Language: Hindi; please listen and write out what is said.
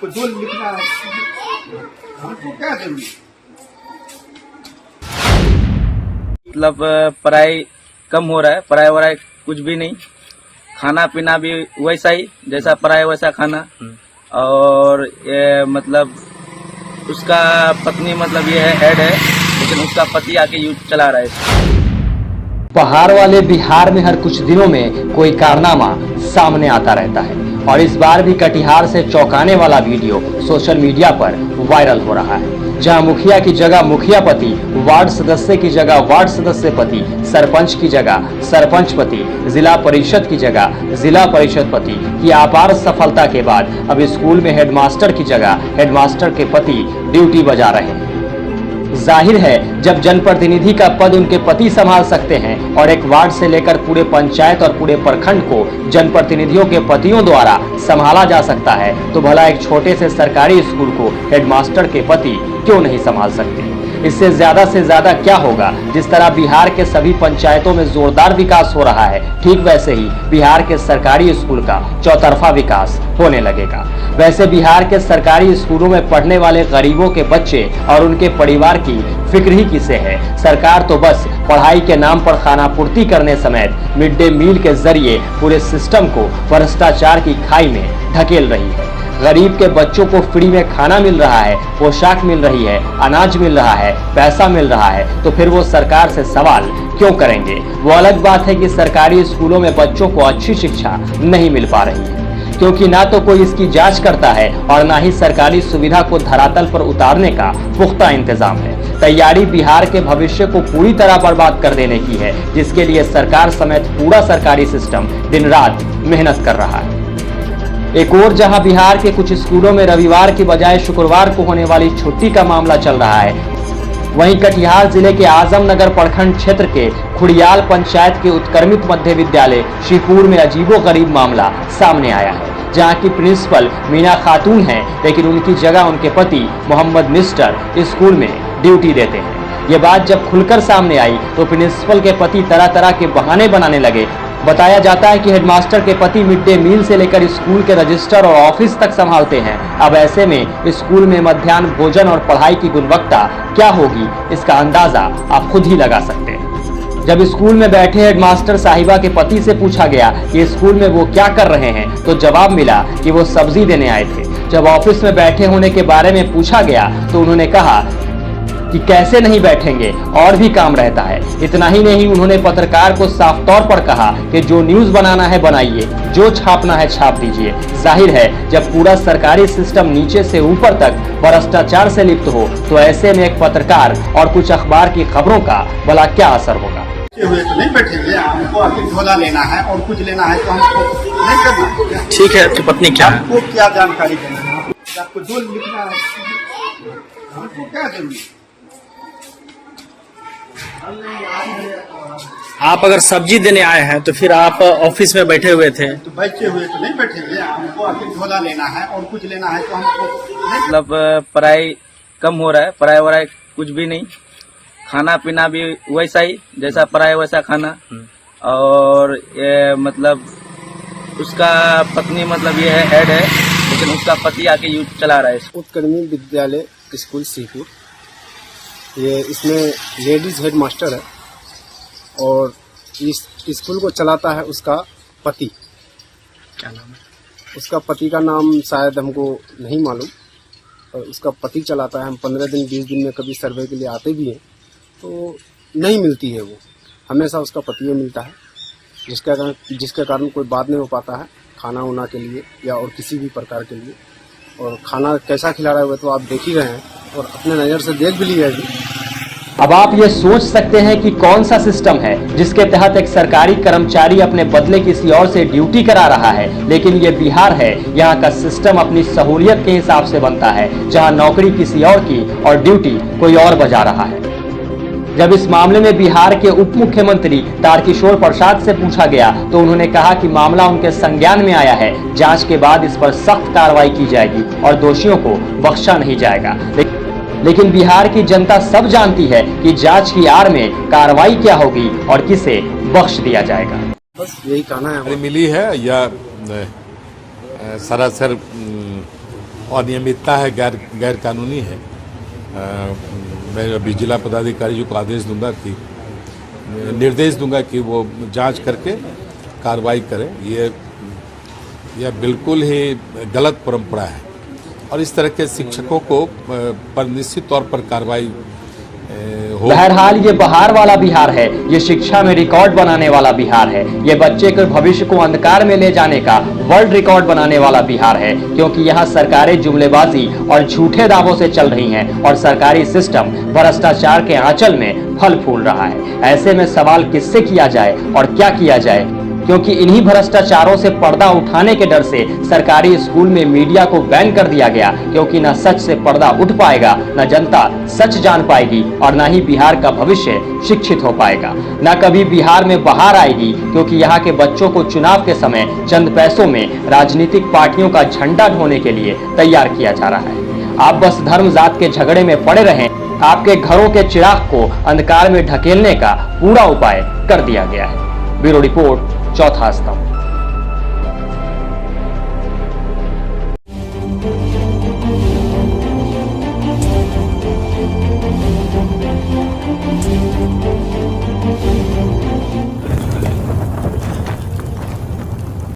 आपको जो लिखना है हमको क्या जरूरी। मतलब पढ़ाई कम हो रहा है, पढ़ाई वढ़ाई कुछ भी नहीं, खाना पीना भी वैसा ही जैसा पढ़ाई वैसा खाना। और ये मतलब उसका पत्नी मतलब ये है हेड है, लेकिन उसका पति आके यूज चला रहा है इसको। पहाड़ वाले बिहार में हर कुछ दिनों में कोई कारनामा सामने आता रहता है और इस बार भी कटिहार से चौंकाने वाला वीडियो सोशल मीडिया पर वायरल हो रहा है, जहां मुखिया की जगह मुखिया पति, वार्ड सदस्य की जगह वार्ड सदस्य पति, सरपंच की जगह सरपंच पति, जिला परिषद की जगह जिला परिषद पति की अपार सफलता के बाद अब स्कूल में हेडमास्टर की जगह हेडमास्टर के पति ड्यूटी बजा रहे हैं। जाहिर है जब जनप्रतिनिधि का पद उनके पति संभाल सकते हैं और एक वार्ड से लेकर पूरे पंचायत और पूरे प्रखंड को जनप्रतिनिधियों के पतियों द्वारा संभाला जा सकता है, तो भला एक छोटे से सरकारी स्कूल को हेडमास्टर के पति क्यों नहीं संभाल सकते। इससे ज्यादा क्या होगा। जिस तरह बिहार के सभी पंचायतों में जोरदार विकास हो रहा है, ठीक वैसे ही बिहार के सरकारी स्कूल का चौतरफा विकास होने लगेगा। वैसे बिहार के सरकारी स्कूलों में पढ़ने वाले गरीबों के बच्चे और उनके परिवार की फिक्र ही किसे है। सरकार तो बस पढ़ाई के नाम पर खाना पूर्ति करने समेत मिड डे मील के जरिए पूरे सिस्टम को भ्रष्टाचार की खाई में ढकेल रही है। गरीब के बच्चों को फ्री में खाना मिल रहा है, पोशाक मिल रही है, अनाज मिल रहा है, पैसा मिल रहा है, तो फिर वो सरकार से सवाल क्यों करेंगे। वो अलग बात है कि सरकारी स्कूलों में बच्चों को अच्छी शिक्षा नहीं मिल पा रही है, क्योंकि ना तो कोई इसकी जांच करता है और ना ही सरकारी सुविधा को धरातल पर उतारने का पुख्ता इंतजाम है। तैयारी बिहार के भविष्य को पूरी तरह बर्बाद कर देने की है, जिसके लिए सरकार समेत पूरा सरकारी सिस्टम दिन रात मेहनत कर रहा है। एक और जहां बिहार के कुछ स्कूलों में रविवार की बजाय शुक्रवार को होने वाली छुट्टी का मामला चल रहा है, वहीं कटिहार जिले के आजमनगर प्रखंड क्षेत्र के खुड़ियाल पंचायत के उत्क्रमित मध्य विद्यालय शिवपुर में अजीबोगरीब मामला सामने आया है, जहां की प्रिंसिपल मीना खातून हैं, लेकिन उनकी जगह उनके पति मोहम्मद मिस्टर स्कूल में ड्यूटी देते हैं। ये बात जब खुलकर सामने आई तो प्रिंसिपल के पति तरह तरह के बहाने बनाने लगे। बताया जाता है कि हेडमास्टर के पति मिड डे मील से लेकर स्कूल के रजिस्टर और ऑफिस तक संभालते हैं। अब ऐसे में स्कूल में मध्याह्न भोजन और पढ़ाई की गुणवत्ता क्या होगी, इसका अंदाजा आप खुद ही लगा सकते हैं। जब स्कूल में बैठे हेडमास्टर साहिबा के पति से पूछा गया कि स्कूल में वो क्या कर रहे हैं, तो जवाब मिला कि वो सब्जी देने आए थे। जब ऑफिस में बैठे होने के बारे में पूछा गया तो उन्होंने कहा कि कैसे नहीं बैठेंगे, और भी काम रहता है। इतना ही नहीं, उन्होंने पत्रकार को साफ तौर पर कहा कि जो न्यूज बनाना है बनाइए, जो छापना है छाप दीजिए। जाहिर है जब पूरा सरकारी सिस्टम नीचे से ऊपर तक भ्रष्टाचार से लिप्त हो, तो ऐसे में एक पत्रकार और कुछ अखबार की खबरों का भला क्या असर होगा। हुए तो नहीं बैठेंगे, हमको आके झोला लेना है और कुछ लेना है तो हमको नहीं करना। ठीक है, तो पत्नी क्या है? आपको क्या जानकारी देना है, आपको जो लिखना है हमको क्या जरूरी। आप अगर सब्जी देने आए हैं तो फिर आप ऑफिस में बैठे हुए थे, तो बैठे हुए तो नहीं बैठेंगे, हमको आके झोला लेना है और कुछ लेना है तो हमको नहीं। मतलब पढ़ाई कम हो रहा है, पढ़ाई वढ़ाई कुछ भी नहीं, खाना पीना भी वैसा ही जैसा पढ़ाई वैसा खाना। और ये मतलब उसका पत्नी मतलब ये है हेड है, लेकिन उसका पति आके यूज चला रहा है इसको। उत्क्रमी विद्यालय स्कूल शिवपुर, ये इसमें लेडीज हेड मास्टर है और इस स्कूल को चलाता है उसका पति। क्या नाम है? उसका पति का नाम शायद हमको नहीं मालूम, और उसका पति चलाता है। हम 15 दिन 20 दिन में कभी सर्वे के लिए आते भी हैं तो नहीं मिलती है, वो हमेशा उसका पति मिलता है, जिसके कारण कोई बात नहीं हो पाता है खाना उना के लिए या और किसी भी प्रकार के लिए। और खाना कैसा खिला रहा है वो तो आप देख ही रहे हैं और अपने नज़र से देख भी लिया है। अब आप ये सोच सकते हैं कि कौन सा सिस्टम है जिसके तहत एक सरकारी कर्मचारी अपने बदले किसी और से ड्यूटी करा रहा है, लेकिन ये बिहार है। यहाँ का सिस्टम अपनी सहूलियत के हिसाब से बनता है, जहाँ नौकरी किसी और की और ड्यूटी कोई और बजा रहा है। जब इस मामले में बिहार के उप मुख्यमंत्री तारकिशोर प्रसाद से पूछा गया तो उन्होंने कहा कि मामला उनके संज्ञान में आया है, जांच के बाद इस पर सख्त कार्रवाई की जाएगी और दोषियों को बख्शा नहीं जाएगा। लेकिन बिहार की जनता सब जानती है कि जांच की आड़ में कार्रवाई क्या होगी और किसे बख्श दिया जाएगा। बस यही कहना है। मिली है या सरासर अनियमितता है, गैर कानूनी है। मैं अभी जिला पदाधिकारी जी को आदेश दूंगा कि निर्देश दूंगा कि वो जांच करके कार्रवाई करें। यह बिल्कुल ही गलत परंपरा है और इस तरह के शिक्षकों को पर निश्चित तौर पर कार्रवाई हो। बहरहाल ये बहार वाला बिहार है, ये शिक्षा में रिकॉर्ड बनाने वाला बिहार है, ये बच्चे के भविष्य को अंधकार में ले जाने का वर्ल्ड रिकॉर्ड बनाने वाला बिहार है, क्योंकि यहाँ सरकारें जुमलेबाजी और झूठे दावों से चल रही हैं और सरकारी सिस्टम भ्रष्टाचार के आंचल में फल फूल रहा है। ऐसे में सवाल किससे किया जाए और क्या किया जाए, क्योंकि इन्हीं भ्रष्टाचारों से पर्दा उठाने के डर से सरकारी स्कूल में मीडिया को बैन कर दिया गया, क्योंकि न सच से पर्दा उठ पाएगा, न जनता सच जान पाएगी और न ही बिहार का भविष्य शिक्षित हो पाएगा। न कभी बिहार में बहार आएगी, क्योंकि यहाँ के बच्चों को चुनाव के समय चंद पैसों में राजनीतिक पार्टियों का झंडा ढोने के लिए तैयार किया जा रहा है। आप बस धर्म जात के झगड़े में पड़े रहें, आपके घरों के चिराग को अंधकार में ढकेलने का पूरा उपाय कर दिया गया है। ब्यूरो रिपोर्ट, चौथा स्तंभ।